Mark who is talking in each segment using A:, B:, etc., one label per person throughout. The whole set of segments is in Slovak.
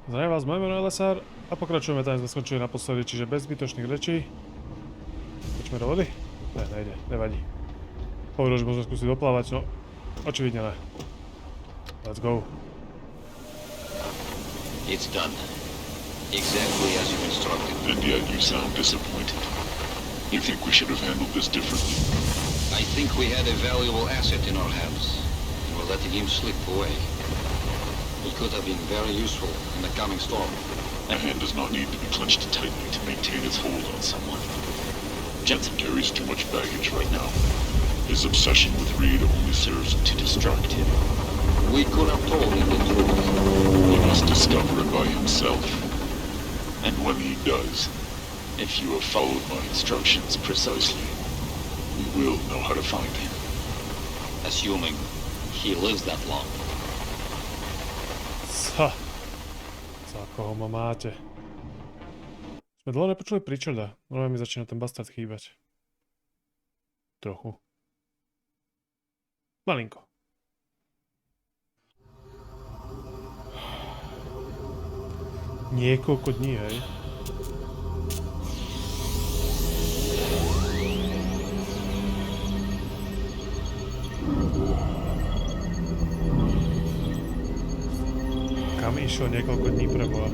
A: Zdravím vás, moje meno je Elessar a pokračujeme, tam sme skončili naposledy, čiže bez zbytočných rečí. Poďme do vody? Ne, nejde, nevadí. Hovoril, že môžeme skúsiť doplávať, no očividne ne. Let's go.
B: It's done. Exactly as you instructed.
C: And yet you sound disappointed. You think we should have handled this differently?
B: I think we had a valuable asset in our hands, and we're letting him slip away. He could have been very useful in the coming storm.
C: A hand does not need to be clenched tightly to maintain its hold on someone. Jensen carries too much baggage right now. His obsession with Reed only serves to distract him.
B: We could have told him the truth.
C: He must discover it by himself. And when he does, if you have followed my instructions precisely, we will know how to find him.
B: Assuming he lives that long.
A: Za koho ma máte? Sme dlho nepočuli Pričarda. Normálne mi začína ten bastard chýbať. Trochu. Malinko. Niekoľko dní, hej. Kam išiel niekoľko dní preboha?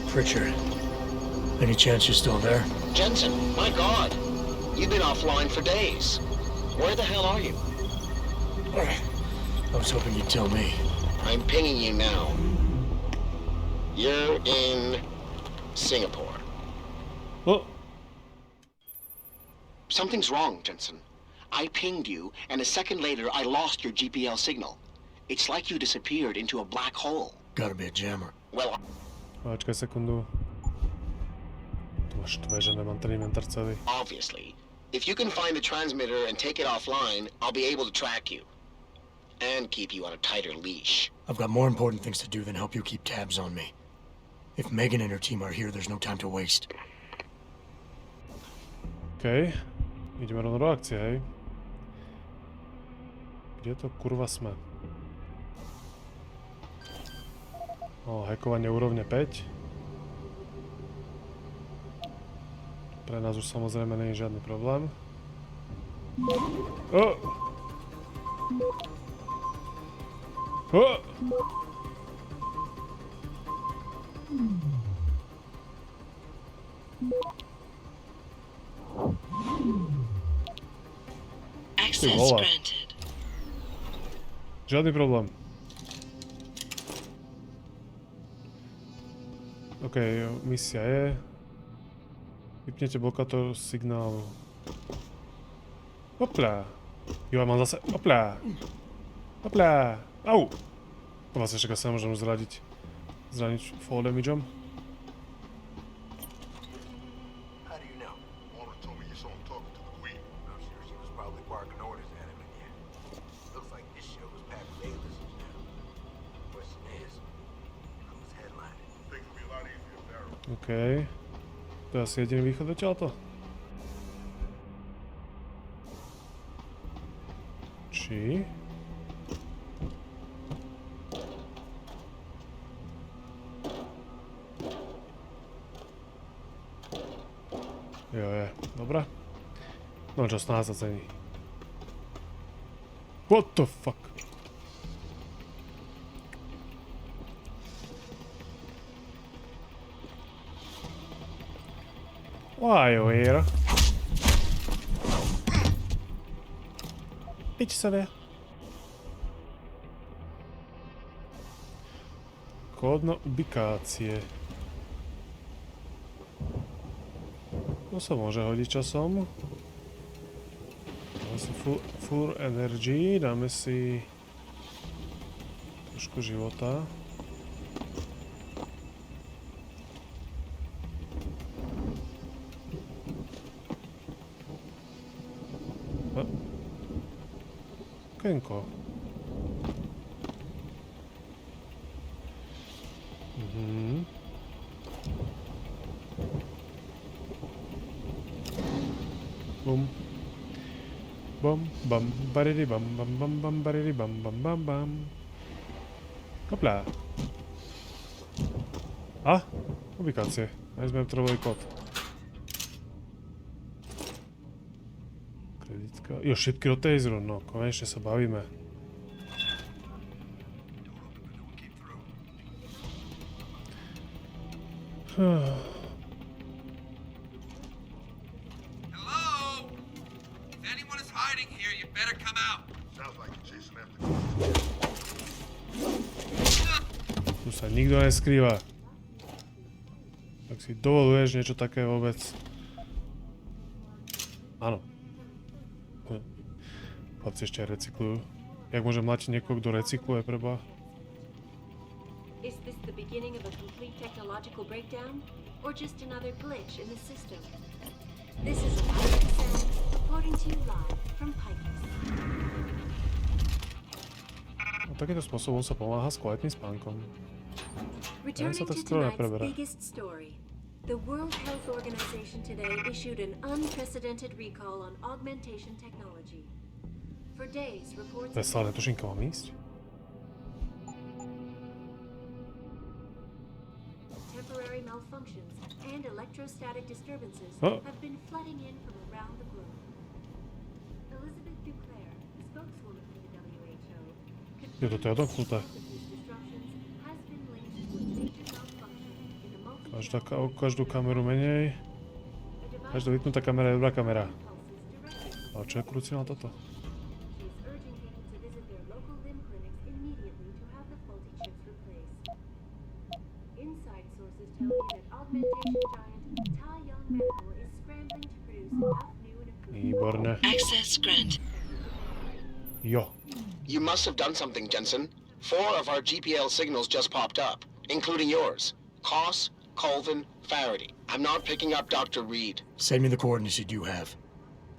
D: Pritchard, any chance you're still there?
E: Jensen, my God. You've been offline for days. Where the hell are you?
D: I was hoping you'd tell me.
E: I'm pinging you now. You're in Singapore.
A: Oh.
E: Something's wrong, Jensen. I pinged you, and a second later I lost your GPL signal. It's like you disappeared into a black hole.
D: Gotta be a jammer.
E: Well,
A: Počkaj sekundu. To ma štve, že nemám ten inventar celý.
E: obviously. If you can find the transmitter and take it offline, I'll be able to track you. And keep you on a tighter leash.
D: I've got more important things to do than help you keep tabs on me. If Megan and her team are here, there's no time to waste.
A: OK. Ideme rovno do akcie, hej. Kde to kurva sme? O, hackovanie úrovne 5. Pre nás už samozrejme nie je žiadny problém. O! O!
F: Access
A: vole.
F: granted.
A: Žiadny problém. OK, misia je. Vypnete blokátor signálu. Hopla. Jo, mám zase. Hopla. Hopla. Au. Vlastne však sa môžem zradiť. Zraniť fall damageom.
G: How do you know? Mona told me you saw him talking to the Queen. I'm sure she was probably barking orders at him again. Looks like this show is packed with A-listers now. Question is, who's headlining? Things will be a lot easier if Barrow.
A: OK. To je asi jediný východ odtiaľto. Či? Jo, je. Dobre. No čo, snáď sa cení. What the fuck? Why are you here? Pič sa vie. Kód na ubikácie. To sa môže hodiť časom. Dáme si full energy, dáme si trošku života. Okienko. Bum. Bum, bam, baridi, bam, bam, bam, bam, baridi, bam, bam, bam, bam. Hopla. A? Ubikácie. Aj sme potrebovali kód. Kreditka. Jo, šipky do taseru. No, konečne sa bavíme.
F: Hello? If anyone is hiding here, you better come out.
G: Sounds like you're chasing after
A: Tu sa nikto neskrýva. Tak si dovoluješ niečo také vôbec? Áno. Chlapci ešte aj recyklujú. Jak môžem mlátiť niekoho, kto recykluje, preba?
H: Is this the beginning of a complete technological breakdown, or just another glitch in the system? This is Elessar reporting to you live from Popise.
A: No, takýmto spôsobom sa pomáha s kvalitným spánkom.
H: Returning
A: sa tak
H: to
A: skoro
H: tonight's
A: nepreberá.
H: biggest story, the World Health Organization today issued an unprecedented recall on augmentation technology. For days, reports
A: To je stále netuším, kam mám ísť.
H: temporary malfunctions and electrostatic disturbances
A: Oh.
H: have been flooding in from around the globe. Elizabeth Duclair, spokeswoman for the WHO,
A: Je to teda odoknuté.
H: these disruptions has been linked to a major malfunction in the
A: Každú kameru menej. Každá vypnutá kamera je dobrá kamera. Ale čo je kruci na toto?
H: She is urging people to visit their local limb clinics immediately to have the faulty chips replaced. Inside sources tell me that augmentation giant Tááákže Medical is scrambling to produce enough new and improved
A: Výborne.
I: Access granted.
A: Jo.
E: You must have done something, Jensen. 4 of our GPL signals just popped up, including yours. Koss, Colvin, Faraday. I'm not picking up Dr. Reed.
D: Send me the coordinates you do have.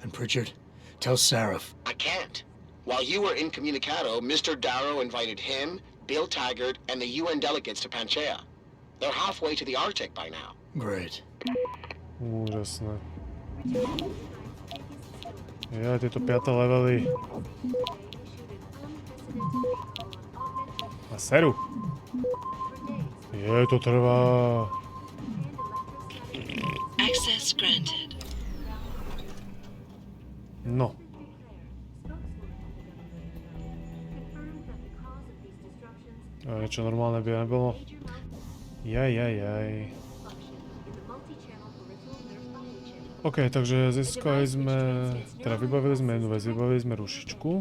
D: And Pritchard, tell Sarif.
E: I can't. While you were incommunicado, Mr. Darrow invited him, Bill Taggart, and the UN delegates to Panchea. They're halfway to the Arctic by now.
D: Great.
A: Úžasné. Ja, tieto 5. levely. A seru. Je, to trvá.
I: Access granted.
A: No. A niečo normálne by nebolo. Jaj. OK, takže získali sme, teda vybavili sme jednu vec, vybavili sme rušičku.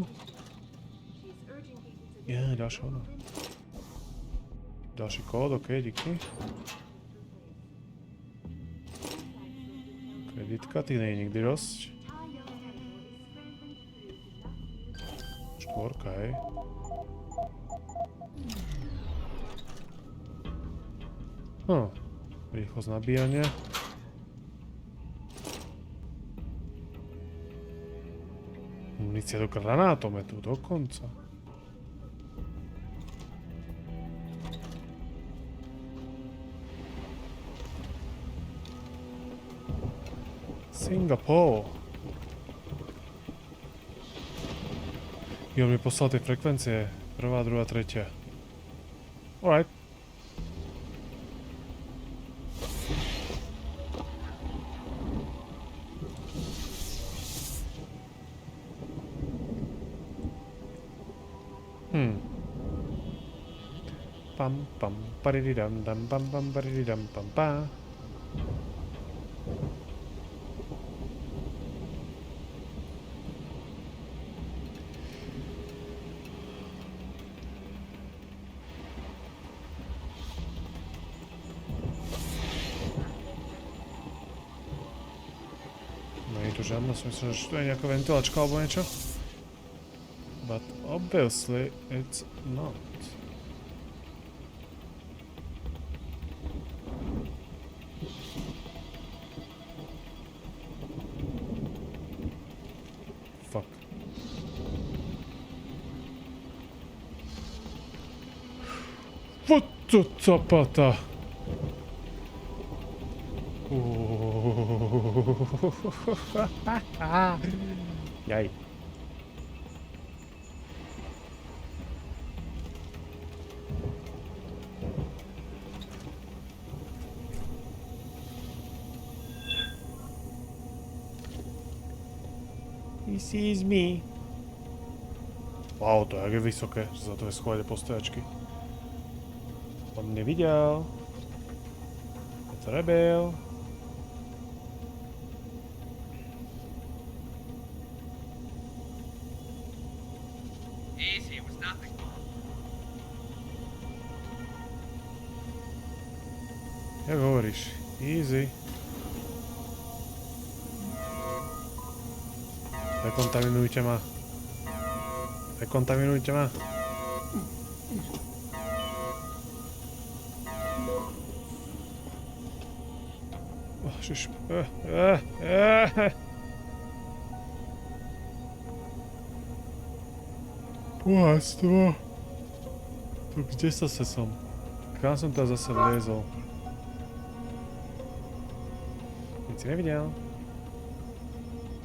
A: Ďalšia ona. Ďalší kód, OK, díky. Kreditka, tých nie je nikdy dosť. 4, hej. Rýchlosť nabíjania. Munícia do granátometu, dokonca. Singapur. Jo, mi poslal tie frekvencie. 1., 2., 3. Alright. Pam pam parididam dam pam pam parididam pam pa. No je tu žiadna, som myslel, že tu je nejaká ventilačka alebo niečo. But obviously it's not. Fuck. What Copata. Jaj. He sees me. Wow, to je vysoké, že za to je schovať postojačky. On mne videl. Je to rebel.
F: Easy, it was nothing.
A: Jak hovoríš? Easy. Nekontaminujte ma. Nekontaminujte ma. Ježiš. Bohatstvo. Tu kde sa som? Kam som tam zase vliezol? Nic si nevidel.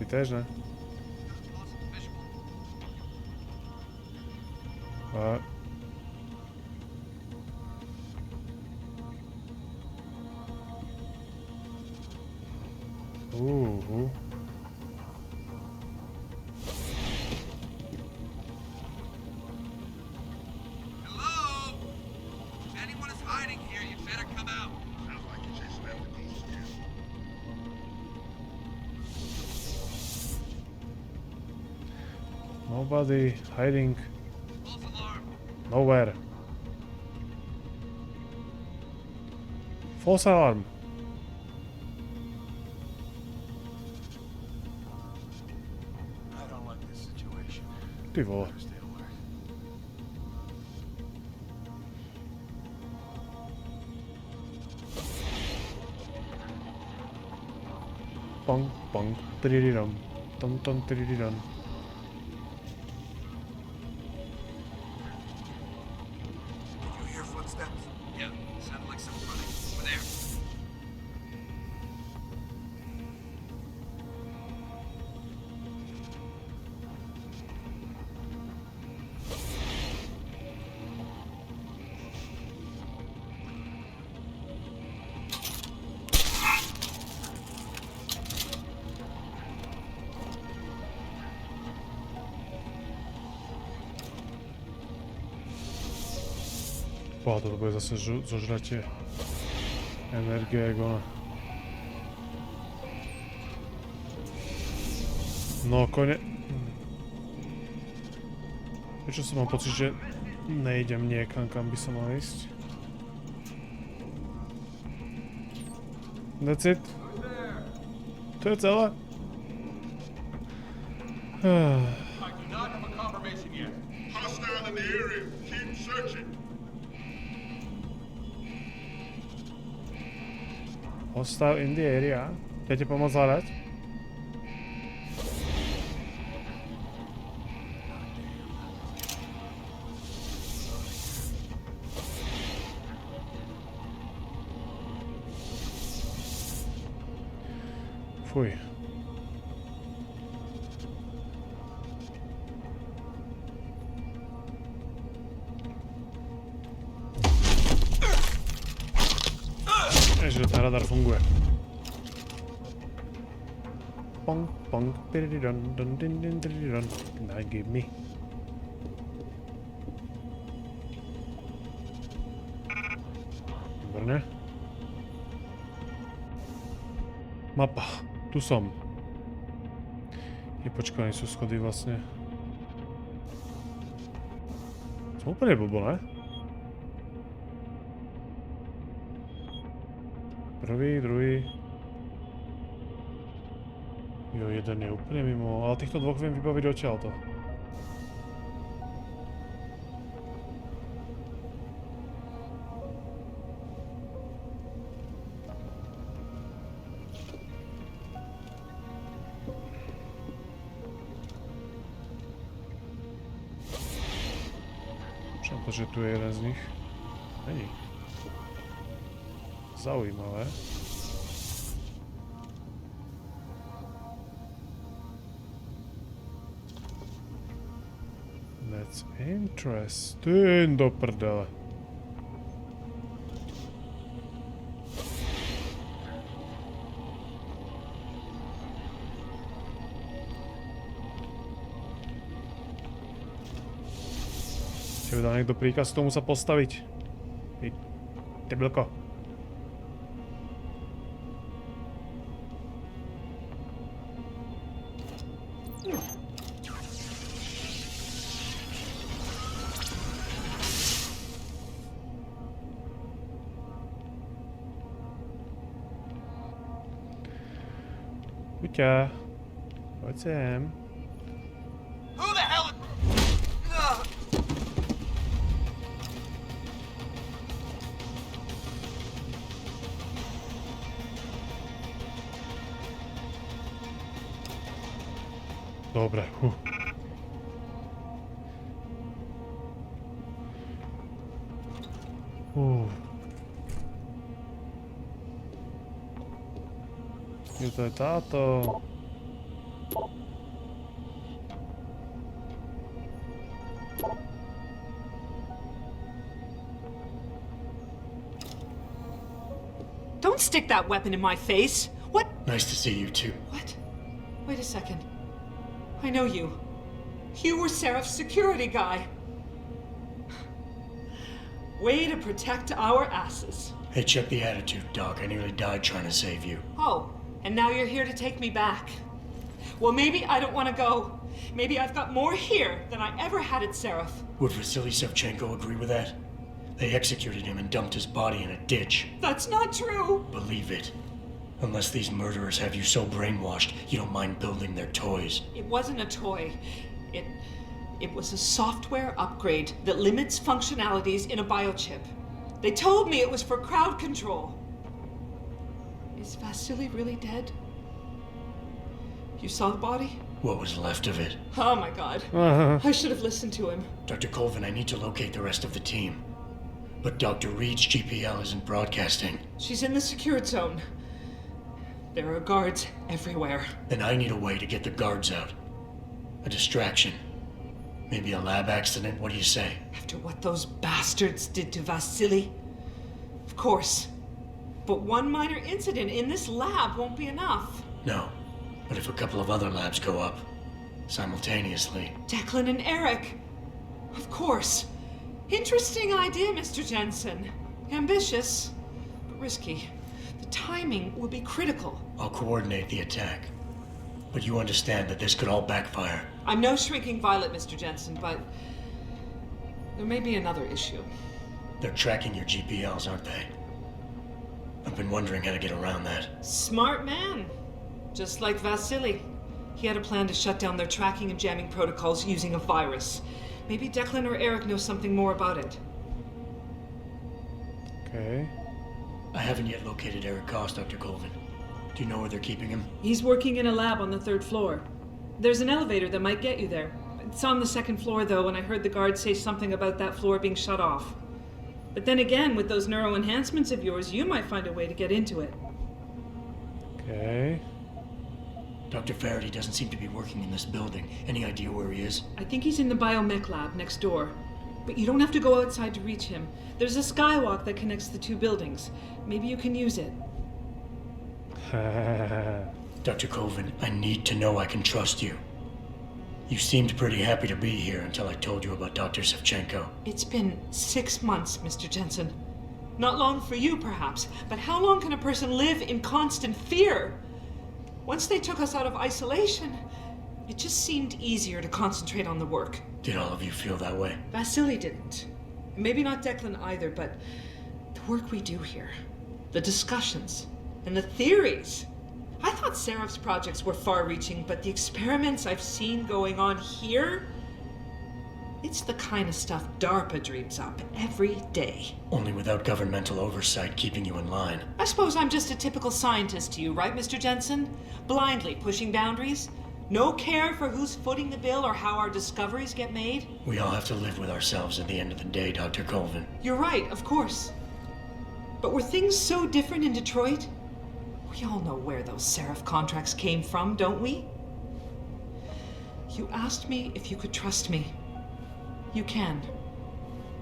A: Ty tež ne? A...
F: Hello? If anyone is hiding here, you better come out.
G: Sounds like you're chasing after these kids.
A: Nobody hiding
F: False alarm.
A: nowhere. False alarm.
G: I don't like this situation.
A: Ty vole.
G: Better stay away.
A: Pong, pong, tiriram. Tom, tom, tiriram.
G: Did you hear footsteps?
F: Yeah, sounded like someone running. Over there.
A: Boha, toto bude zase zožratie energie, jak ona. No, Prečo som mám pocit, že nejdem niekam, kam by som mal ísť? That's it? To je celé?
G: I do not have a confirmation yet. Hostile in the area. Keep searching.
A: Hostile in the area. Chcete pomôcť hľadať? Fuj. Že ten radar funguje. Pong, pong, piriridon, don, din, din, diriridon. Now give me. Výborne. Mapa. Tu som. Počkaj, sú schody vlastne. Som úplne blbo, ne? Prvý, druhý. Jo, jeden je úplne mimo, ale týchto dvoch viem vybaviť odtiaľto. Čo to, že tu je jeden z nich? Není. Zaujímavé. That's interesting, do prdele. Či dá niekto príkaz tomu sa postaviť? Teblko. Kuťa, poď sem.
F: Who the hell?
A: Dobre, Je to je táto.
J: Don't stick that weapon in my face. What?
D: Nice to see you too.
J: What? Wait a second. I know you. You were Seraph's security guy. Way to protect our asses.
D: Hey, check the attitude, Doc. I nearly died trying to save you.
J: Oh, and now you're here to take me back. Well, maybe I don't want to go. Maybe I've got more here than I ever had at Seraph.
D: Would Vasily Savchenko agree with that? They executed him and dumped his body in a ditch.
J: That's not true.
D: Believe it. Unless these murderers have you so brainwashed, you don't mind building their toys.
J: It wasn't a toy. It was a software upgrade that limits functionalities in a biochip. They told me it was for crowd control. Is Vasily really dead? You saw the body?
D: What was left of it?
J: Oh my god. I should have listened to him.
D: Dr. Colvin, I need to locate the rest of the team. But Dr. Reed's GPL isn't broadcasting.
J: She's in the secured zone. There are guards everywhere.
D: Then I need a way to get the guards out. A distraction. Maybe a lab accident, what do you say?
J: After what those bastards did to Vasily? Of course. But one minor incident in this lab won't be enough.
D: No. But if a couple of other labs go up, simultaneously...
J: Declan and Eric. Of course. Interesting idea, Mr. Jensen. Ambitious, but risky. The timing will be critical.
D: I'll coordinate the attack. But you understand that this could all backfire.
J: I'm no shrinking violet, Mr. Jensen, but there may be another issue.
D: They're tracking your GPLs, aren't they? I've been wondering how to get around that.
J: Smart man. Just like Vasily. He had a plan to shut down their tracking and jamming protocols using a virus. Maybe Declan or Eric know something more about it.
A: Okay.
D: I haven't yet located Eric Koss, Dr. Colvin. Do you know where they're keeping him?
J: He's working in a lab on the 3rd floor. There's an elevator that might get you there. It's on the 2nd floor, though, and I heard the guard say something about that floor being shut off. But then again, with those neuro enhancements of yours, you might find a way to get into it.
A: Okay.
D: Dr. Faraday doesn't seem to be working in this building. Any idea where he is?
J: I think he's in the biomech lab next door. But you don't have to go outside to reach him. There's a skywalk that connects the 2 buildings. Maybe you can use it.
D: Dr. Colvin, I need to know I can trust you. You seemed pretty happy to be here until I told you about Dr. Savchenko.
J: It's been 6 months, Mr. Jensen. Not long for you, perhaps, but how long can a person live in constant fear? Once they took us out of isolation, it just seemed easier to concentrate on the work.
D: Did all of you feel that way?
J: Vasily didn't. Maybe not Declan either, but the work we do here, the discussions, and the theories. I thought Seraph's projects were far-reaching, but the experiments I've seen going on here, it's the kind of stuff DARPA dreams up every day.
D: Only without governmental oversight keeping you in line.
J: I suppose I'm just a typical scientist to you, right, Mr. Jensen? Blindly pushing boundaries? No care for who's footing the bill or how our discoveries get made?
D: We all have to live with ourselves at the end of the day, Dr. Colvin.
J: You're right, of course. But were things so different in Detroit? We all know where those Seraph contracts came from, don't we? You asked me if you could trust me. You can.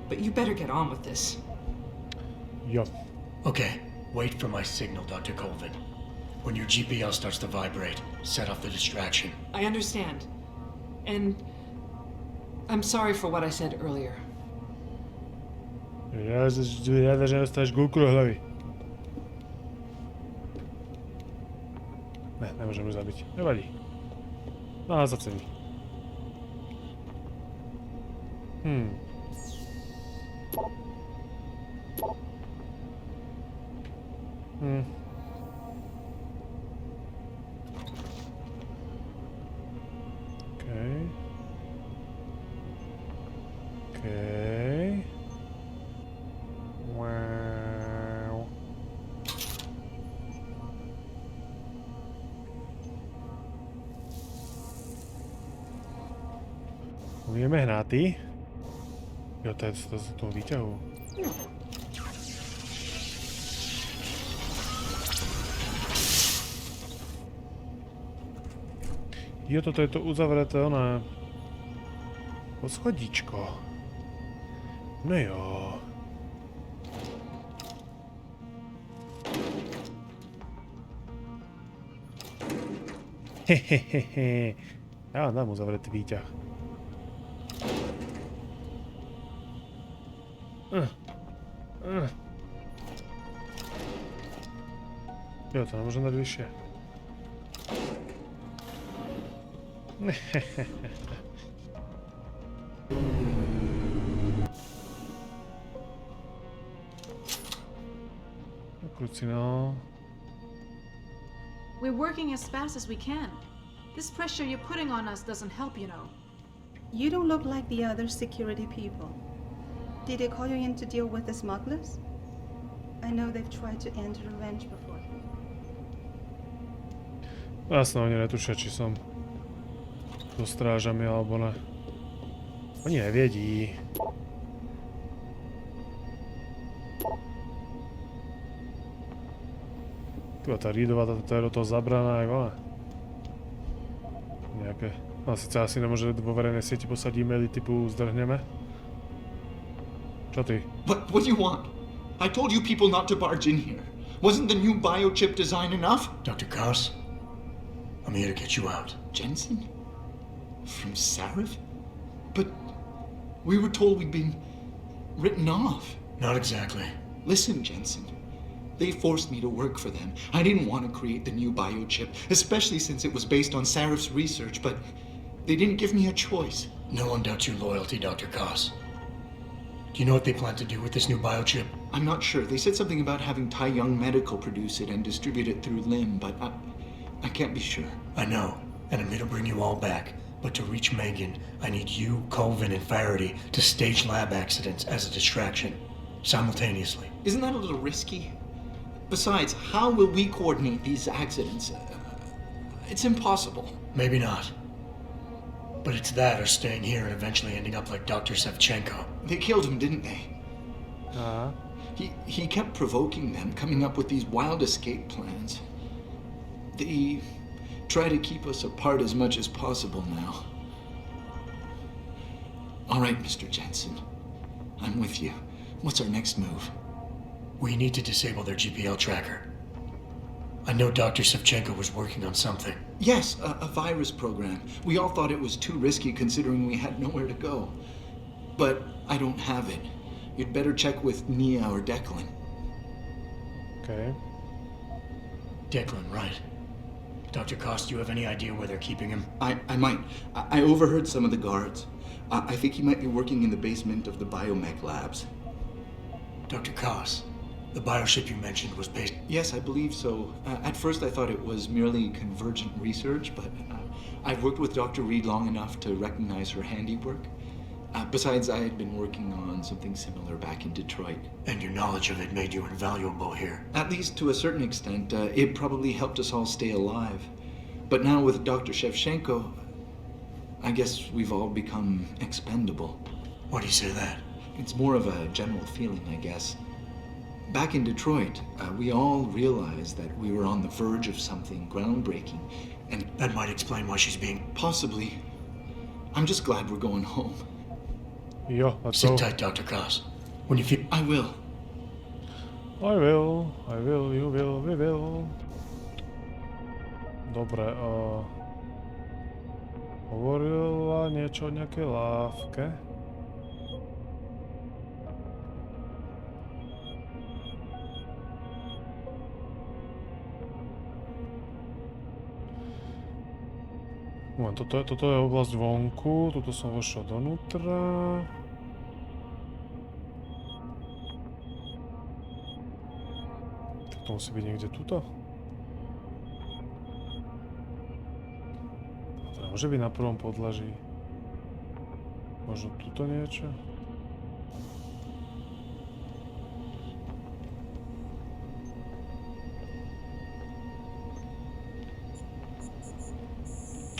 J: But you better get on with this.
A: Yup.
D: Okay, wait for my signal, Dr. Colvin. When your GPL starts to vibrate, set off the distraction.
J: I understand. And I'm sorry for what I said earlier.
A: Rada, že dostáš gulku do hlavy. Ne, nemôžem ju zabiť. Nevadí. No a zacení. Okej. Wow. Budeme hnáty. Jo, to je z toho výťahu. Jo, toto je to uzavreté, ona... Poschodíčko. No jo. Hehehehe. Ja vám dám uzavretý výťah. Jo, to nemôžem dať vyššie. Kľúci, no.
K: We're working as fast as we can. This pressure you're putting on us doesn't help, you know.
L: You don't look like the other security people. Did they call you in to deal with the smugglers? I know they've tried to end revenge before.
A: Jasné, oni netušia, či som so strážami alebo ne. Oni neviedí. Tyba, tá Reedová, tá je do toho zabraná, jak ona. Nejaké... No síce asi nemôže vo verejnej sieti posať e-maily typu zdrhneme. Čo ty?
M: What do you want? I told you people not to barge in here. Wasn't the new biochip design enough?
D: Dr. Koss, I'm here to get you out.
M: Jensen? From Sarif? But we were told we'd been written off.
D: Not exactly.
M: Listen, Jensen. They forced me to work for them. I didn't want to create the new biochip, especially since it was based on Sarif's research, but they didn't give me a choice.
D: No one doubts your loyalty, Dr. Koss. Do you know what they plan to do with this new biochip?
M: I'm not sure. They said something about having Tai Young Medical produce it and distribute it through LIM, but I can't be sure.
D: I know, and I'm here to bring you all back. But to reach Megan, I need you, Colvin, and Faraday to stage lab accidents as a distraction, simultaneously.
M: Isn't that a little risky? Besides, how will we coordinate these accidents? It's impossible.
D: Maybe not. But it's that or staying here and eventually ending up like Dr. Sevchenko.
M: They killed him, didn't they?
A: Uh-huh.
M: He kept provoking them, coming up with these wild escape plans. They try to keep us apart as much as possible now. All right, Mr. Jensen. I'm with you. What's our next move?
D: We need to disable their GPL tracker. I know Dr. Sevchenko was working on something.
M: Yes, a virus program. We all thought it was too risky considering we had nowhere to go. But I don't have it. You'd better check with Nia or Declan.
A: Okay.
D: Declan, right. Dr. Koss, do you have any idea where they're keeping him?
M: I might. I overheard some of the guards. I think he might be working in the basement of the biomech labs.
D: Dr. Koss, the bioship you mentioned was based...
M: Yes, I believe so. At first I thought it was merely convergent research, but I've worked with Dr. Reed long enough to recognize her handiwork. Besides, I had been working on something similar back in Detroit.
D: And your knowledge of it made you invaluable here.
M: At least to a certain extent. It probably helped us all stay alive. But now with Dr. Shevchenko, I guess we've all become expendable.
D: Why do you say that?
M: It's more of a general feeling, I guess. Back in Detroit, we all realized that we were on the verge of something groundbreaking, and
D: that might explain why she's being...
M: Possibly. I'm just glad we're going home.
A: Jo, let's
D: Sit
A: go.
D: tight, Dr. Koss. When you feel...
M: I will.
A: I will, you will, we will. Dobre, hovorila niečo o nejakej lávke. Moment, toto je oblasť vonku, tuto som vošiel donútra. Tak to musí byť niekde tuto. To môže byť na prvom podlaží. Možno tuto niečo.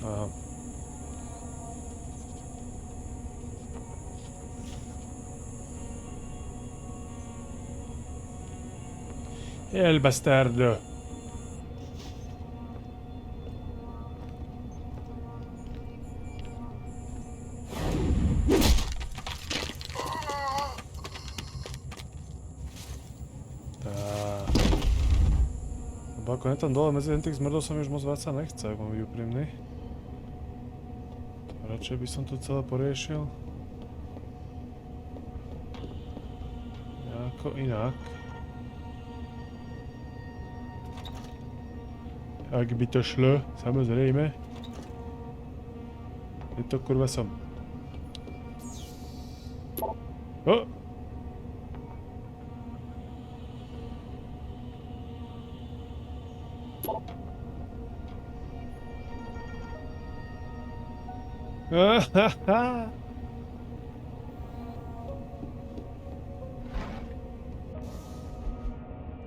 A: Aha. El bastardo. Ako je tam dole medzi tých zmrdov sa mi už moc vrácať nechce, ak mám byť úprimný. Radšej by som to celé poriešil. Nejako inak. Ak by to šlo, samozrejme. Je to kurva som. Oh!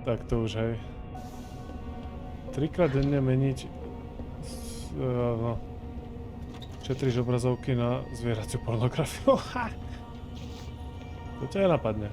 A: Tak to už hej. 3-krát denne meniť no, šetríš obrazovky na zvieraciu pornografiu. To ťa napadne.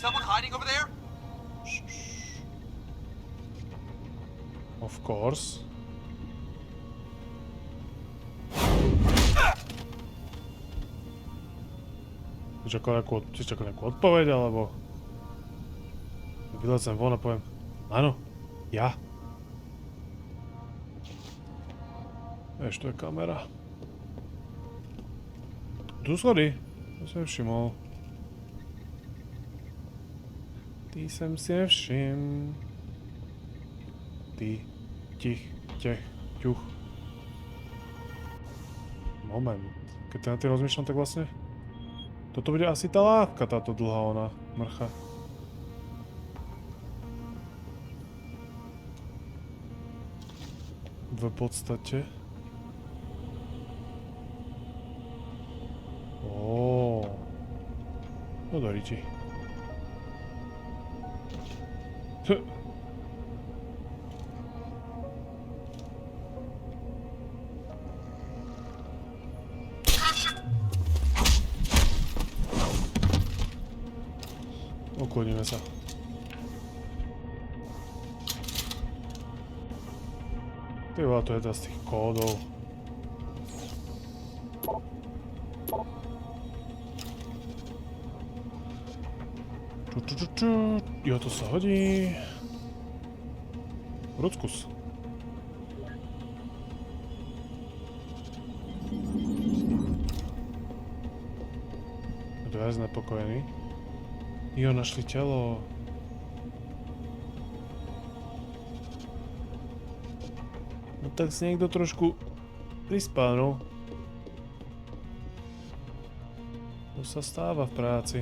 F: Someone hiding over there?
A: Of course. Si čakal nejakú odpoveď, alebo... Vylezem von a poviem, áno, ja. Ešte tu je kamera. Tu schody, to som nevšimol. Ty som si nevšim. Ty, ťuch. Moment. Keď na tým rozmýšľam, tak vlastne... Toto bude asi tá lávka, táto dlhá ona, mrcha. V podstate. No do riči. Ukloníme sa. Ty vole, to je z tých kódov. Jo, to sa hodí. Ruckus. Dve znepokojený. Jo, našli telo. No tak si niekto trošku prispal, no. To sa stáva v práci.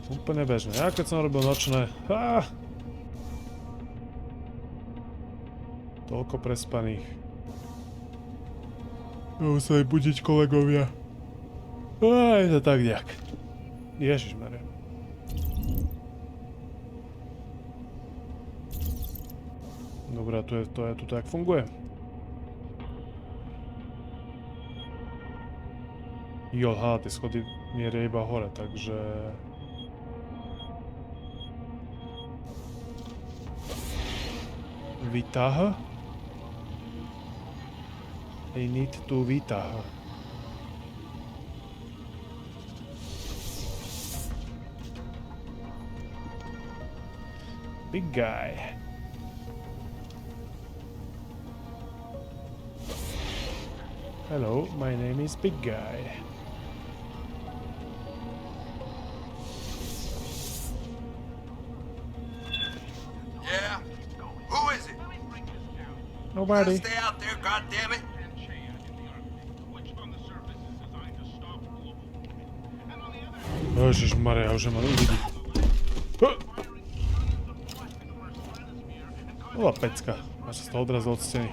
A: Úplne bežné. Ja keď som robil nočné... Toľko prespaných. Museli budiť kolegovia. Aj to tak nejak. Ježišmaria. Dobre, tu tak funguje. Jo, tie schody mieria iba hore, takže... Vytáh? I need to vytáh. Big guy. Hello, my name is Big Guy.
F: Yeah? Who is it?
A: Nobody.
F: Stay out there, goddammit.
A: Ježišmaria, už ma uvidí. Bola pecka. Až sa z toho odrazil od steny.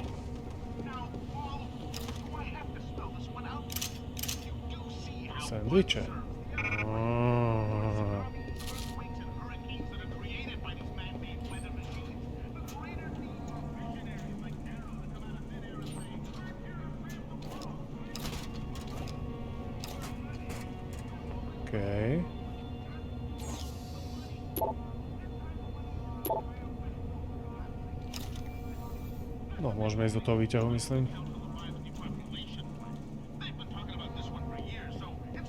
A: Sandviče. Okej. No, môžeme ísť do toho výťahu, myslím.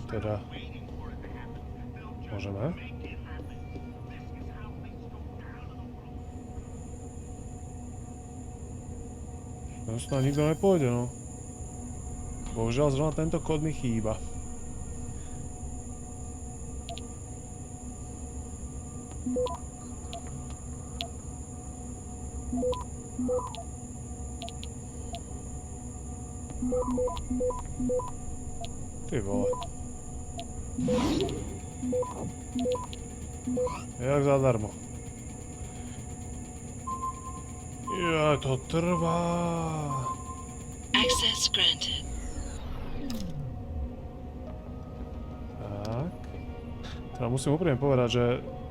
A: Teda... Môžeme? No snad nikto nepôjde, no. Bohužiaľ, zrovna tento kód mi chýba. Ty vole. Jak zadarmo. Ja, to trvá.
I: Access granted.
A: Tak. Teda musím úprimne povedať, že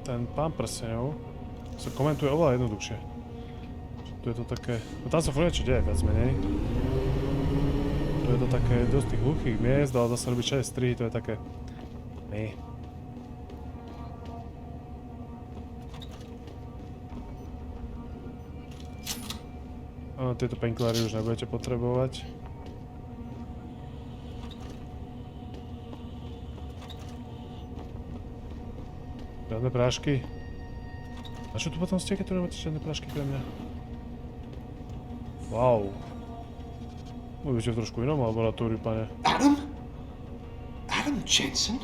A: ten pán prsteňov sa komentuje oveľa jednoduchšie. Tu je to také... No tam sa furt niečo deje, viac menej. Tu je to také dosť tých hluchých miest, ale zase robiť 6-3, to je také... Nie. Tieto painkillery už nebudete potrebovať. Žiadne prášky. A čo tu potom ste, keď tu nemáte žiadne prášky pre mňa? Wow. Môžete byť v trošku inom laboratóriu, pane.
N: Adam? Adam Jensen?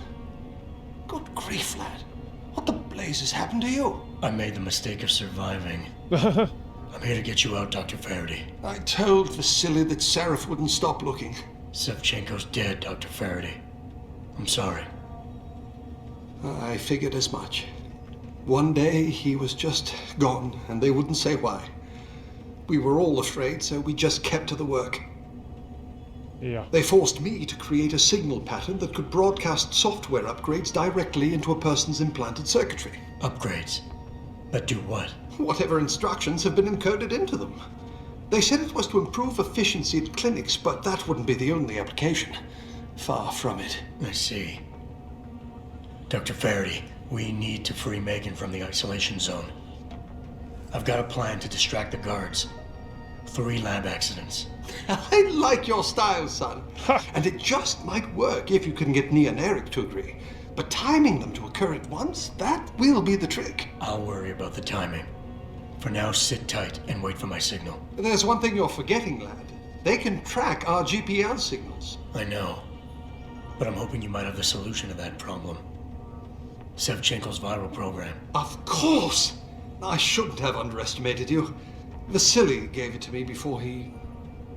N: Good grief, lad. What the blazes happened to you?
D: I made the mistake of surviving. I'm here to get you out, Dr. Faraday.
N: I told Vasily that Seraph wouldn't stop looking.
D: Sevchenko's dead, Dr. Faraday. I'm sorry.
N: I figured as much. One day he was just gone, and they wouldn't say why. We were all afraid, so we just kept to the work.
A: Yeah.
N: They forced me to create a signal pattern that could broadcast software upgrades directly into a person's implanted circuitry.
D: Upgrades? That do what?
N: Whatever instructions have been encoded into them. They said it was to improve efficiency at clinics, but that wouldn't be the only application. Far from it.
D: I see. Dr. Faraday, we need to free Megan from the isolation zone. I've got a plan to distract the guards. 3 lab accidents.
N: I like your style, son. And it just might work if you can get Nia and Eric to agree. But timing them to occur at once, that will be the trick.
D: I'll worry about the timing. For now, sit tight and wait for my signal.
N: There's one thing you're forgetting, lad. They can track our GPL signals.
D: I know. But I'm hoping you might have the solution to that problem. Sevchenko's viral program.
N: Of course! I shouldn't have underestimated you. Vasily gave it to me before he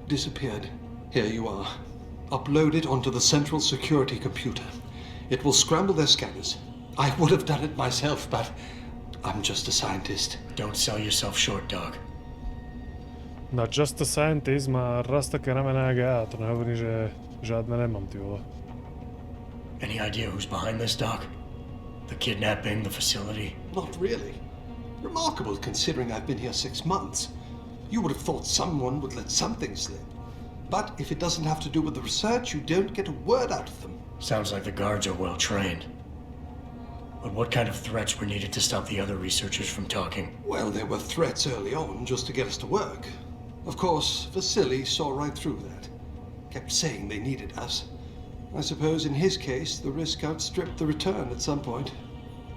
N: disappeared. Here you are. Upload it onto the central security computer. It will scramble their scanners. I would have done it myself, but I'm just a scientist.
D: Don't sell yourself short, dog.
A: Not just a scientist má raz také ramená jak ja. To nehovorí, že žiadne nemám, ty vole.
D: Any idea who's behind this, Doc? The kidnapping, the facility?
N: Not really. Remarkable considering I've been here 6 months. You would have thought someone would let something slip. But if it doesn't have to do with the research, you don't get a word out of them.
D: Sounds like the guards are well trained. But what kind of threats were needed to stop the other researchers from talking?
N: Well, there were threats early on just to get us to work. Of course, Vasily saw right through that. Kept saying they needed us. I suppose in his case, the risk outstripped the return at some point.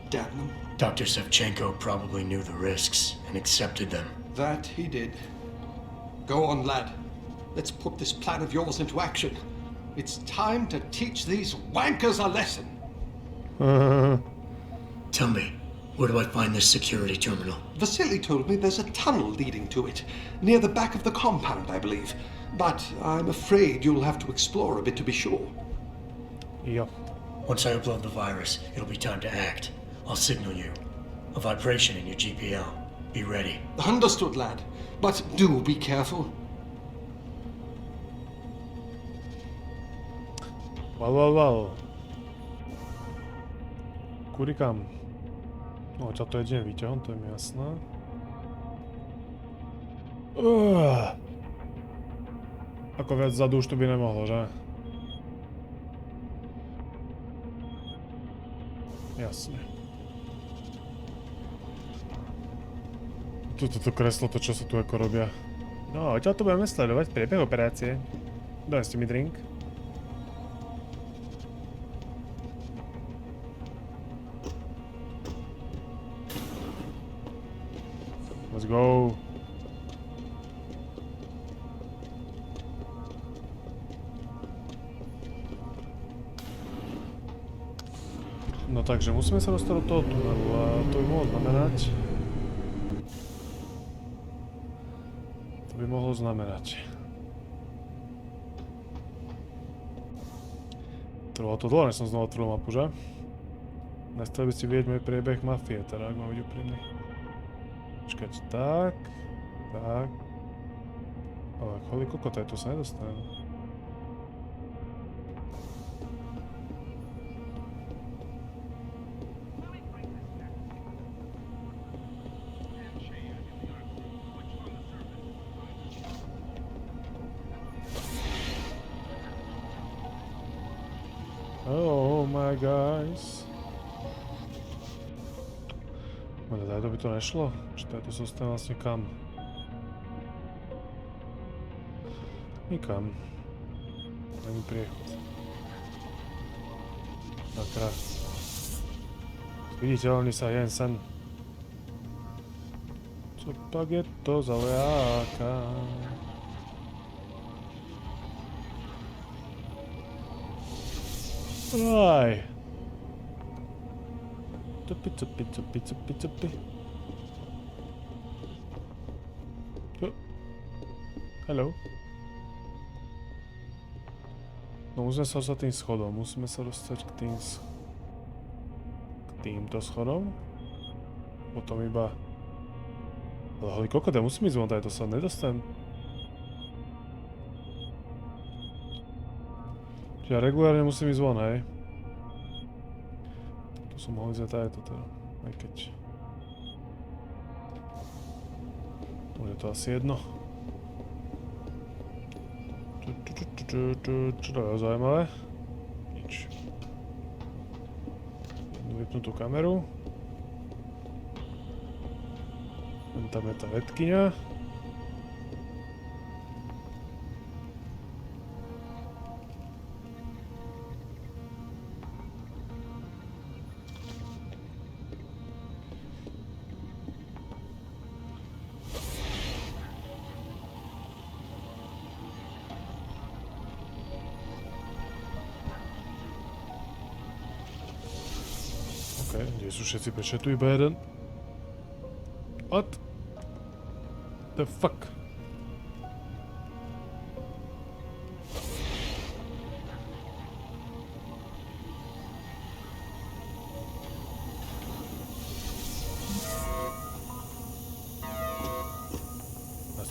N: Damn them.
D: Dr. Sevchenko probably knew the risks and accepted them.
N: That he did. Go on, lad. Let's put this plan of yours into action. It's time to teach these wankers a lesson.
D: Tell me, where do I find this security terminal?
N: Vasily told me there's a tunnel leading to it, near the back of the compound, I believe. But I'm afraid you'll have to explore a bit to be sure.
A: Yep.
D: Once I upload the virus, it'll be time to act. I'll signal you. A vibration in your GPL. Be ready.
N: Understood, lad. But do be careful.
A: Well. Kurikam. No, ťa to jedine vyťahom, to je mi jasné. Ako viac zadu už to by nemohlo, že? Jasne. Toto kreslo, to čo sa tu ako robia. No, odtiaľ to budeme sledovať priebeh operácie. Doneste mi drink. Let's go. No takže musíme sa dostať do toho tunelu a to by mohlo znamenať... To by mohlo znamenať... Trvalo to dlho, než som znovu otvoril mapu, že? Nechcel by si vidieť môj priebeh mafie, teda ak mám byť úprimný. Počkať, tak... Ale chvíli kokota, tu sa nedostanem. Oh my guys. Ale tajto by to nešlo? Či tajto sa dostane vlastne kam? Nikam. Není priechod. Sakra. Viditeľný sa jen sen. Co pak je to za vojáka? Aj. Cupi. Hello. No musíme sa dostať tým schodom, musíme sa dostať k týmto schodom. Potom iba... Ale holy kokot, ja musím ísť von, to sa nedostanem. Čiže ja regulárne musím ísť von, hej. Tu som mohol ísť aj to teda, aj keď... Bude to asi jedno. Čo to je zaujímavé? Nič. Jednu vypnutú kameru. Tam je tá vedkyňa. Kde sú všetci, prečo je tu iba jeden? What? The fuck?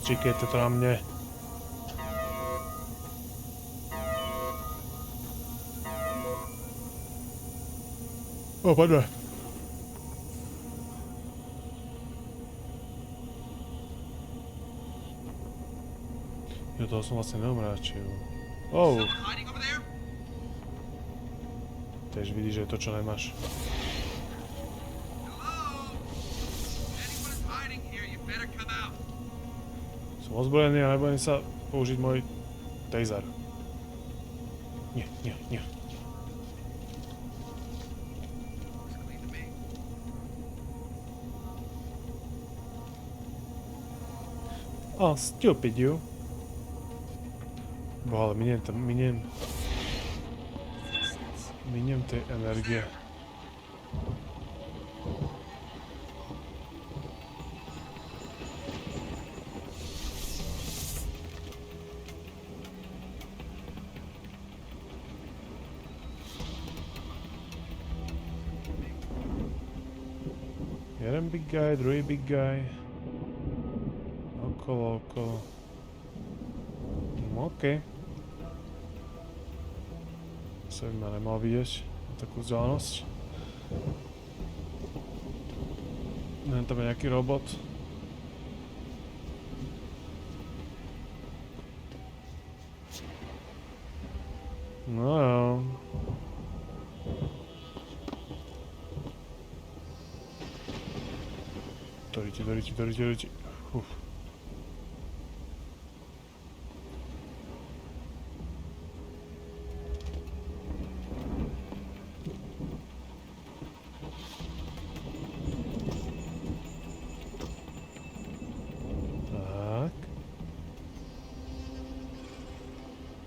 A: Stříkejte to na mě. Padne. Jo, toho som vlastne neomráčil. Tež vidíš, že je to, čo nemáš. Som ozbrojený a nebojím sa použiť môj taser. Nie. Oh, stupid you. Bo, ale miniem tej energie. Jeden big guy, druhý big guy. Okolo. OK. Sa by ma nemal vidieť na takú vzdialenosť. Tam je nejaký robot. No jo. Doriti.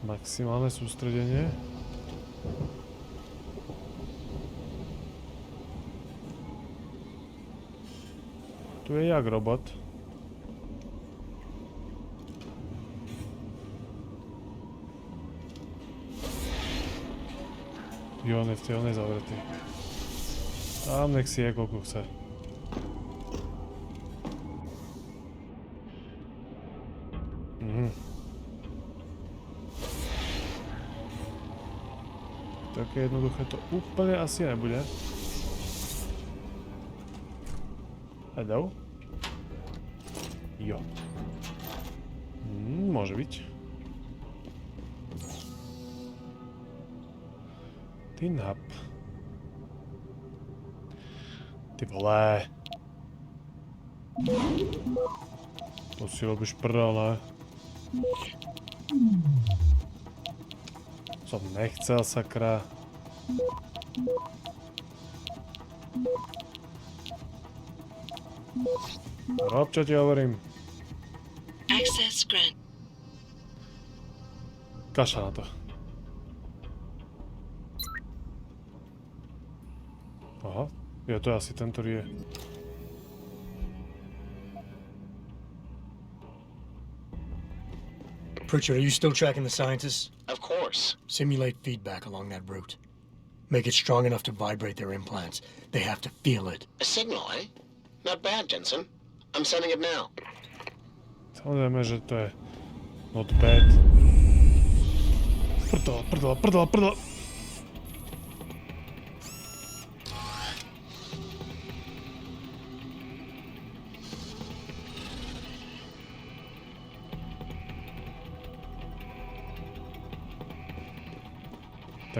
A: Maximálne sústredenie. Tu je jak robot. Jo, on je zavretý. Tam nech si je, koľko chce. Také jednoduché to úplne asi nebude. Hello? Jo. Môže byť. Ty nap. Ty vole. To si robíš prdel, ne? Som nechcel, sakra. Rob, čo ti hovorím.
I: Access grant.
A: Kašľa na to. Aha, jo, to je asi ten, ktorý je.
D: Pritchard, are you still tracking the scientists?
E: Of course.
D: Simulate feedback along that route. Make it strong enough to vibrate their implants. They have to feel it.
E: A signal, eh? Not bad, Jensen. I'm sending it now.
A: Samozrejme, že to je not bad. Prdela.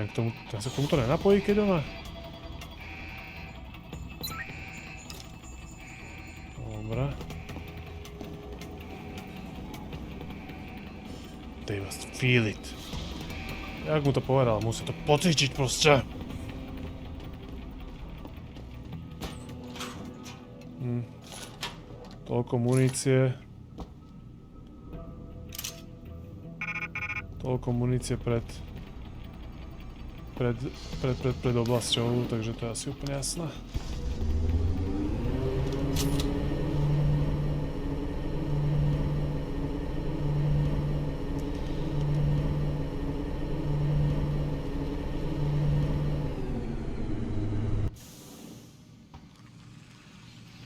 A: Ten sa k tomuto nenapojí, keď ona? Dobre. They must feel it. Jak mu to povedal, musí to pocítiť proste. Toľko munície. pred oblasťou, takže to je asi úplne jasné.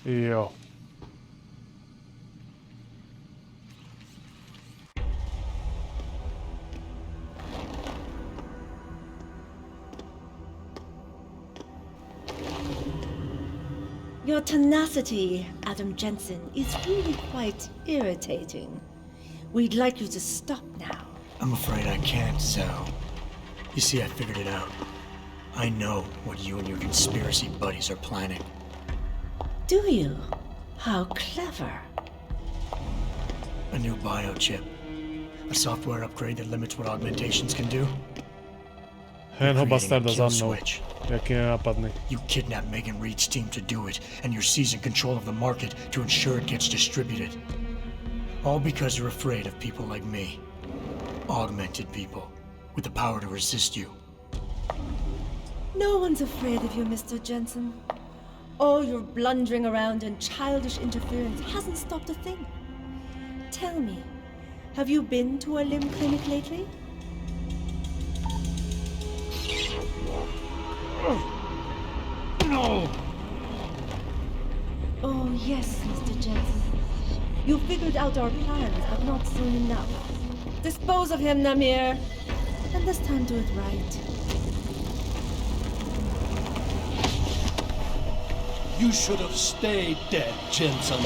A: Jo.
O: Your tenacity, Adam Jensen, is really quite irritating. We'd like you to stop now.
D: I'm afraid I can't, Sal. You see, I figured it out. I know what you and your conspiracy buddies are planning.
O: Do you? How clever.
D: A new biochip. A software upgrade that limits what augmentations can do.
A: Hen ho bastarda za mnou. Jaký nenápadný.
D: You kidnapped Megan Reed's team to do it, and you're seizing control of the market to ensure it gets distributed. All because you're afraid of people like me. Augmented people, with the power to resist you.
O: No one's afraid of you, Mr. Jensen. All your blundering around and childish interference hasn't stopped a thing. Tell me, have you been to a limb clinic lately?
D: No!
O: Oh, yes, Mr. Jensen. You figured out our plans, but not soon enough. Dispose of him, Namir. And this time do it right.
N: You should have stayed dead, Jensen.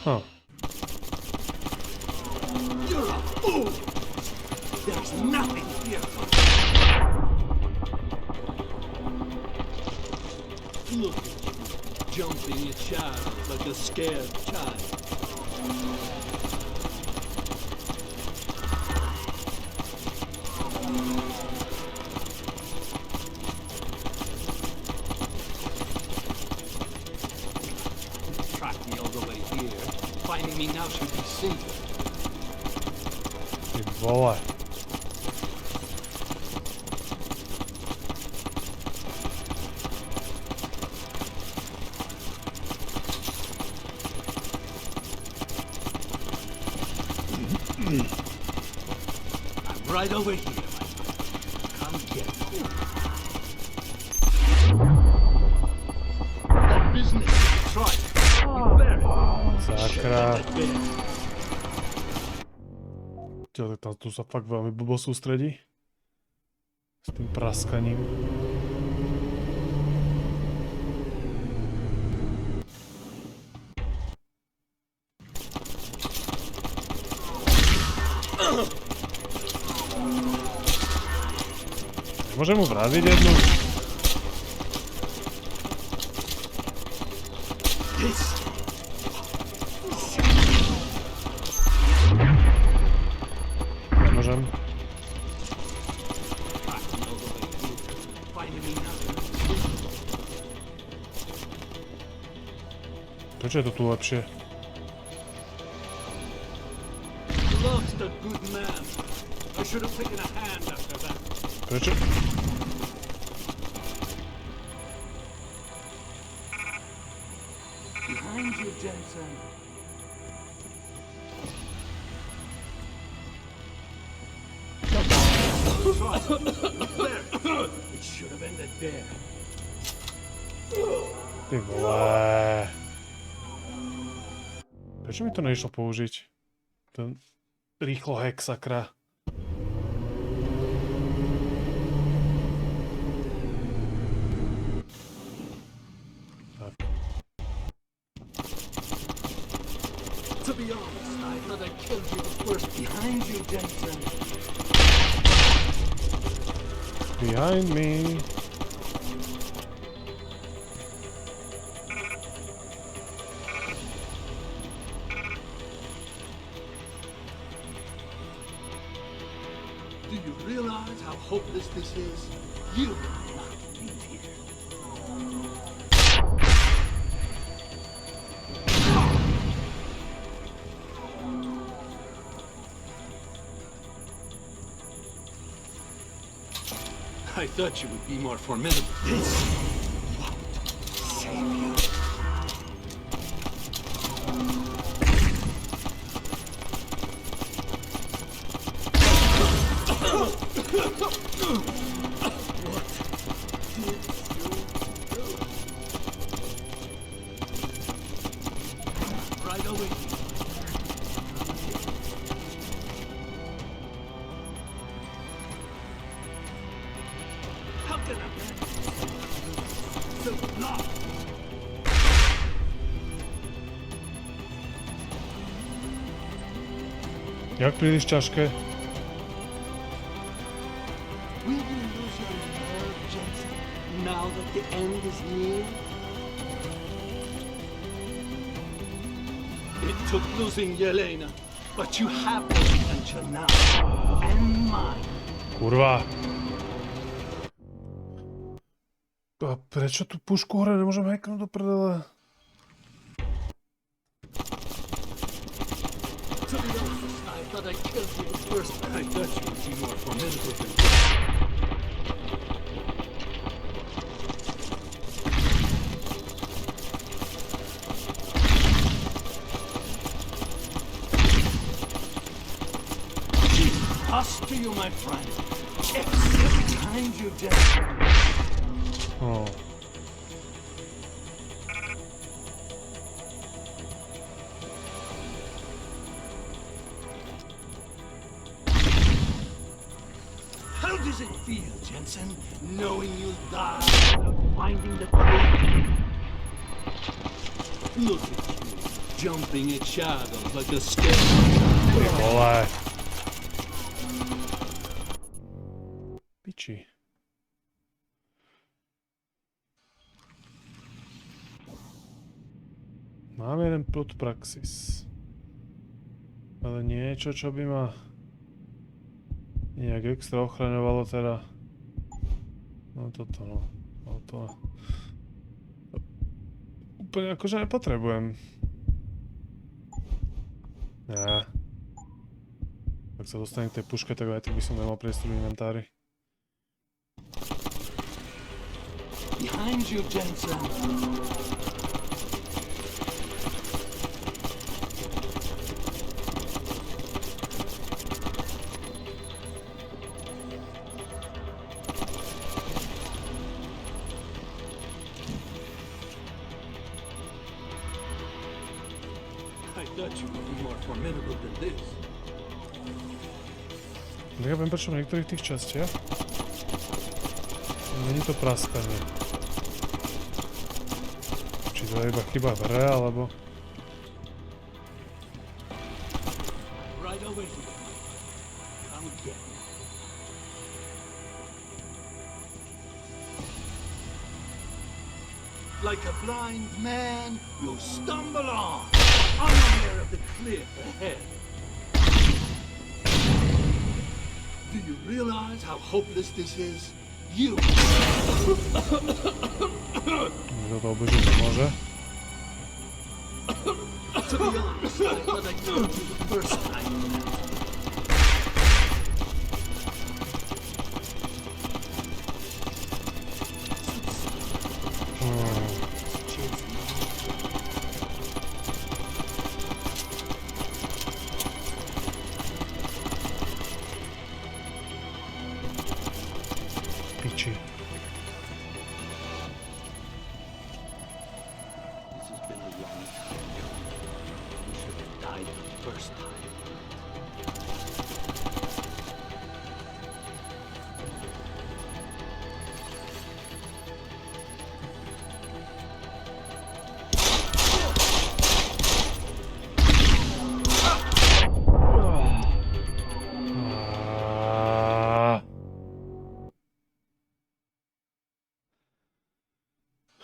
A: Huh.
N: You're a fool! There's nothing here. Look at you, jumping a child like a scared child. Track me all the way here. Finding me now should be simple.
A: Ty vole.
N: I'm right over here. Come get me. That business. Try.
A: Sakra. Tu sa fakt veľmi blbo sústredí. S tým praskaním. Môžem mu vraziť jednu? Nemôžem. Prečo je to tu lepšie?
N: Lost a good man. I should have taken a hand after that.
A: Prečo?
N: Behind you, Jensen. There. It should have ended there.
A: Ty vole. Prečo mi to nešlo použiť? Ten rýchlo hack, sakra. Tak.
N: To be honest, I thought I killed you first. Behind you, Jensen.
A: Behind me.
N: Do you realize how hopeless this is? You will not leave here. I thought you would be more formidable. This won't save you.
A: Jak príliš ťažké?
P: Will you lose your nerve, Jensen, now that the end is near? It took losing Yelena, but you have the potential now, and mine.
A: Kurva. A prečo tú pušku hore nemôžem hacknúť do prdele?
P: To be honest, I thought I killed you first. I thought you would be more formidable than Us to you, my friend. Every time you did.
A: Oh.
P: How does it feel, Jensen, knowing you'll die without finding the truth? Look at you, jumping at shadows like a scarecrow.
A: Piči. Mám jeden plot praxis. Ale niečo, čo by ma nejak extra ochraňovalo teda. No toto no. To úplne akože nepotrebujem. Ne. Ak sa dostanem k tej puške, tak aj tak by som nemal priestor v inventári.
P: Behind you, Jensen. I thought you would be more formidable than this.
A: Neviem, prečo v niektorých tých častiach není to praskanie. Či to je iba chyba v hre, alebo...
P: Right over here. Come get me. Like a blind man, you stumble on, unaware of the cliff ahead. Do you realize how hopeless this is? You!
A: Kto to oboží pomôže?
P: To be honest, I thought I killed you the first time.
A: Piči.
P: First time.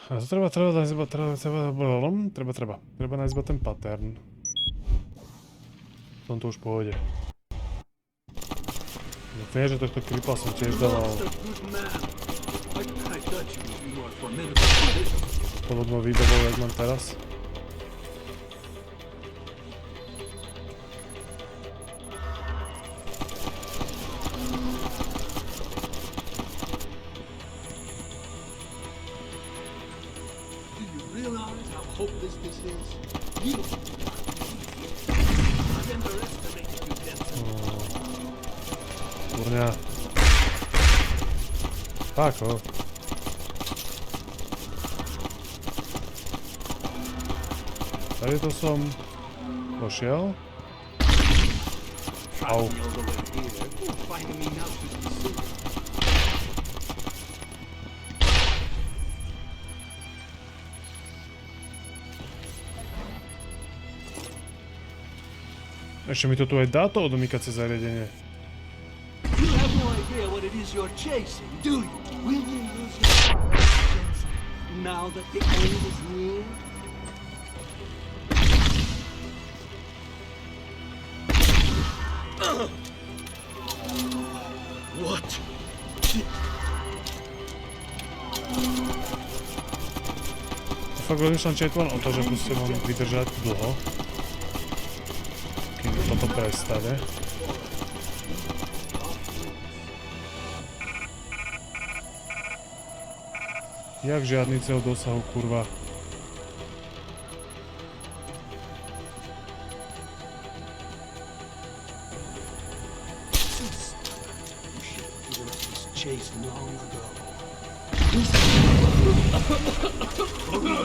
A: A to treba nájsť iba ten pattern. Som tu už v pohode. Viem, že tohto kripa som tiež dával podobnou výbavou, jak mám teraz. Kurňa. Tak, o. Tady to som došiel. Au. Ešte mi to tu aj dá to odomýkacie zariadenie.
P: You have no idea what it is you're chasing, do you? Will you lose your Jensen, now that the end is near? What?
A: Fakt rozmýšľam, či je to len o to, že proste mám vydržať dlho. Kým toto prestane. Jak žiadny cieľ dosahu, kurva.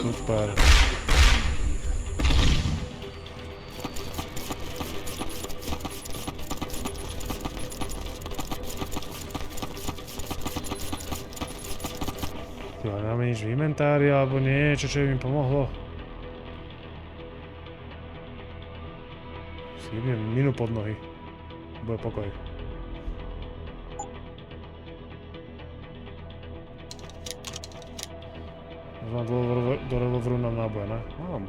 A: Super. Máme nič v inventári alebo niečo, čo by mi pomohlo. Si idem minu pod nohy. Bude pokoj. Mám do revolveru na náboje, ne? Mám.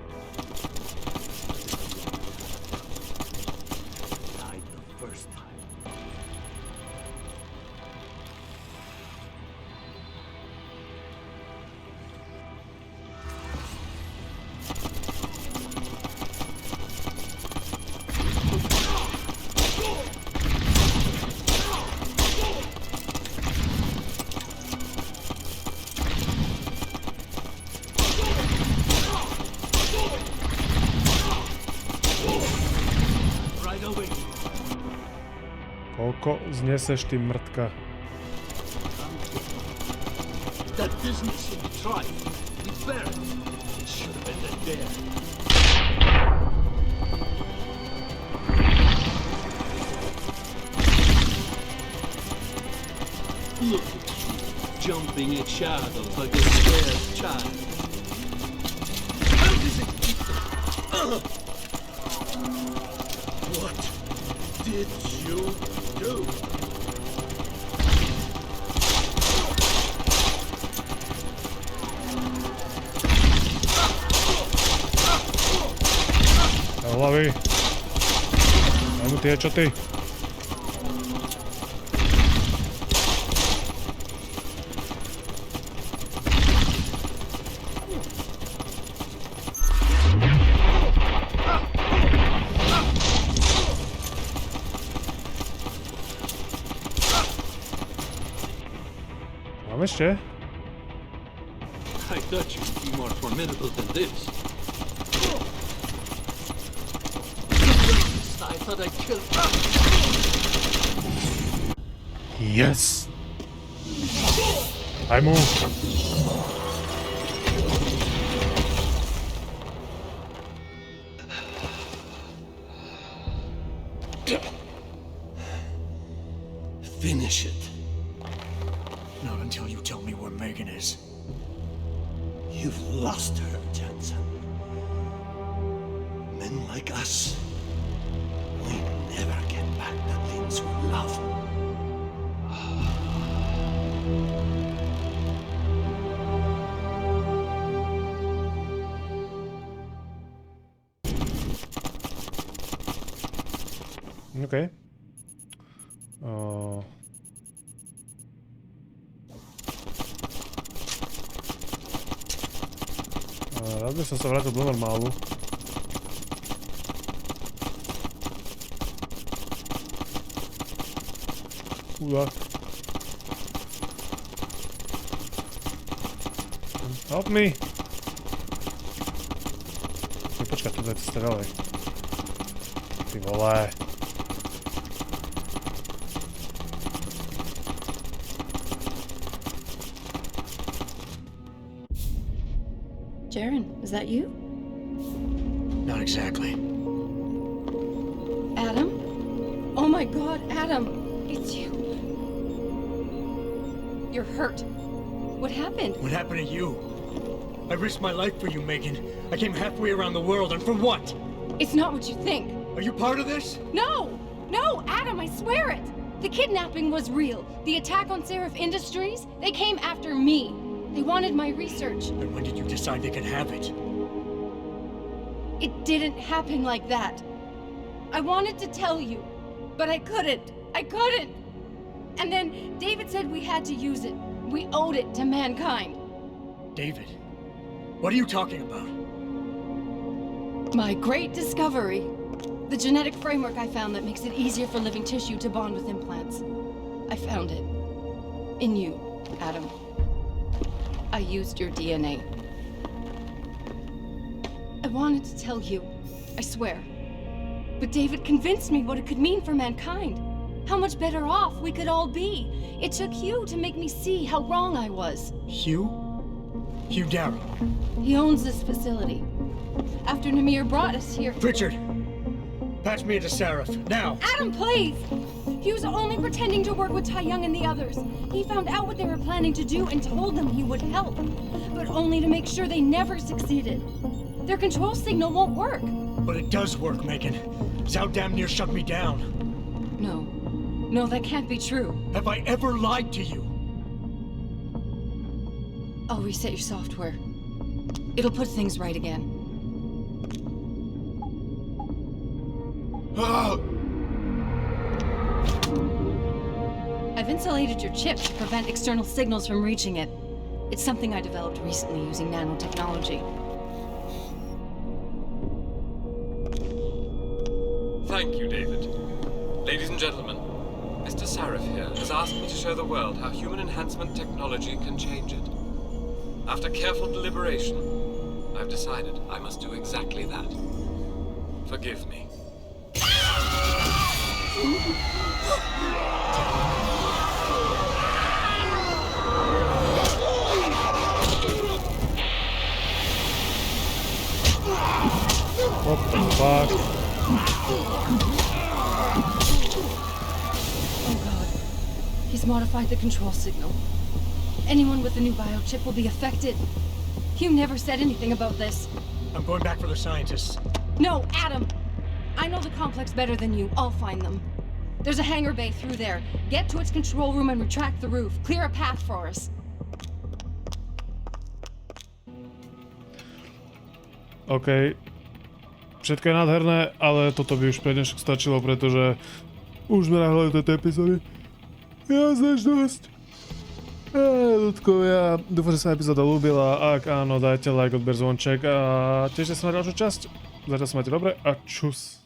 A: Koľko zneseš, ty mrtka?
P: That business in Detroit, we buried. It should have ended there. Look at you, jumping at shadows like a scared child. How does it keep them? What did you do?
A: Hlavy. Daj mu tie čoty. Mám ešte?
P: I thought you'd be more formidable than this. I thought I'd kill you.
A: Yes! I move!
P: Finish it.
D: Not until you tell me where Megan is.
P: You've lost her, Jensen. Men like us, we never get back the things we love.
A: Okay. Rád by som sa vrátil do normálu. Chudák. Help me! Počkaj, tu je cesta ďalej. Ty vole.
Q: Jaren, is that you?
D: Not exactly.
Q: Adam? Oh my god, Adam! It's you. You're hurt. What happened?
D: What happened to you? I risked my life for you, Megan. I came halfway around the world, and for what?
Q: It's not what you think.
D: Are you part of this?
Q: No! No, Adam, I swear it! The kidnapping was real. The attack on Seraph Industries, they came after me. They wanted my research.
D: And when did you decide they could have it?
Q: It didn't happen like that. I wanted to tell you, but I couldn't. I couldn't! And then David said we had to use it. We owed it to mankind.
D: David? What are you talking about?
Q: My great discovery. The genetic framework I found that makes it easier for living tissue to bond with implants. I found it. In you, Adam. I used your DNA. I wanted to tell you, I swear. But David convinced me what it could mean for mankind. How much better off we could all be. It took Hugh to make me see how wrong I was.
D: Hugh? Hugh Darrow.
Q: He owns this facility. After Namir brought us here...
D: Richard! Patch me into Seraph, now!
Q: Adam, please! He was only pretending to work with Tai Young and the others. He found out what they were planning to do and told them he would help. But only to make sure they never succeeded. Their control signal won't work.
D: But it does work, Megan. Zhao damn near shut me down.
Q: No. No, that can't be true.
D: Have I ever lied to you?
Q: I'll reset your software. It'll put things right again. I've insulated your chip to prevent external signals from reaching it. It's something I developed recently using nanotechnology.
R: Thank you, David. Ladies and gentlemen, Mr. Seraph here has asked me to show the world how human enhancement technology can change it. After careful deliberation, I've decided I must do exactly that. Forgive me.
A: What the fuck?
Q: Oh god. He's modified the control signal. Anyone with the new biochip will be affected. Hugh never said anything about this.
D: I'm going back for the scientists.
Q: No, Adam! I know the complex better than you. I'll find them. There's a hangar bay through there. Get to its control room and retract the roof. Clear a path for us.
A: OK. Všetko je nádherné, ale toto by už pre dnešok stačilo, pretože už sme nahľadali tejto epizódy. Ja znaš dosť. Ľudkovia, dúfam, že sa epizóda ľúbila. Ak áno, dajte like, odber zvonček a tešite sa na ďalšiu časť. Zatiaľ sa majte dobre a čus.